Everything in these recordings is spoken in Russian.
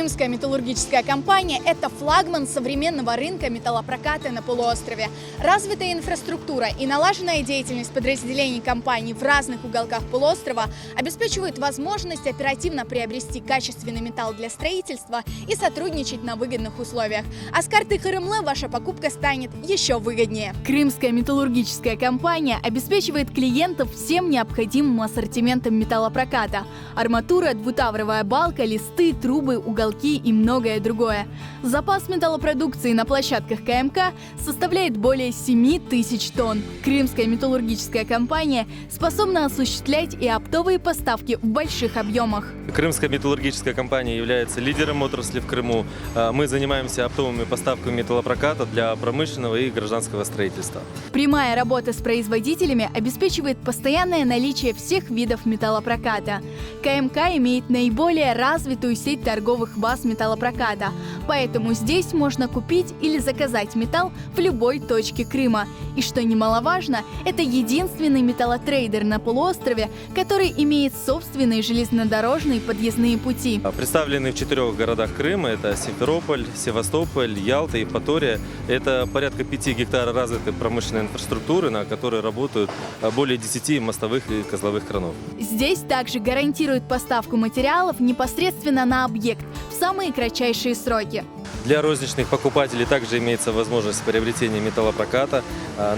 Крымская металлургическая компания – это флагман современного рынка металлопроката на полуострове. Развитая инфраструктура и налаженная деятельность подразделений компании в разных уголках полуострова обеспечивают возможность оперативно приобрести качественный металл для строительства и сотрудничать на выгодных условиях. А с карты Хырымлы ваша покупка станет еще выгоднее. Крымская металлургическая компания обеспечивает клиентов всем необходимым ассортиментом металлопроката – арматура, двутавровая балка, листы, трубы, уголки и многое другое. Запас металлопродукции на площадках КМК составляет более 7000 тонн. Крымская металлургическая компания способна осуществлять и оптовые поставки в больших объемах. Крымская металлургическая компания является лидером отрасли в Крыму. Мы занимаемся оптовыми поставками металлопроката для промышленного и гражданского строительства. Прямая работа с производителями обеспечивает постоянное наличие всех видов металлопроката. КМК имеет наиболее развитую сеть торговых баз металлопроката, поэтому здесь можно купить или заказать металл в любой точке Крыма. И что немаловажно, это единственный металлотрейдер на полуострове, который имеет собственные железнодорожные подъездные пути. Представлены в 4 городах Крыма – это Симферополь, Севастополь, Ялта и Евпатория. Это порядка 5 гектаров развитой промышленной инфраструктуры, на которой работают более 10 мостовых и козловых кранов. Здесь также гарантируют поставку материалов непосредственно на объект в самые кратчайшие сроки. Для розничных покупателей также имеется возможность приобретения металлопроката.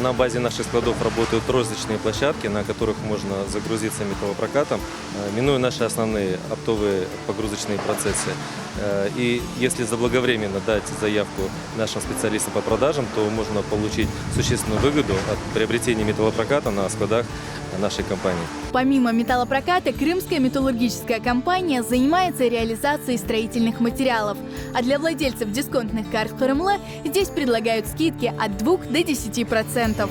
На базе наших складов работают розничные площадки, на которых можно загрузиться металлопрокатом, минуя наши основные оптовые погрузочные процессы. И если заблаговременно дать заявку нашим специалистам по продажам, то можно получить существенную выгоду от приобретения металлопроката на складах нашей компании. Помимо металлопроката, Крымская металлургическая компания занимается реализацией строительных материалов. А для владельцев дисконтных карт Хырымлы здесь предлагают скидки от 2 до 10%.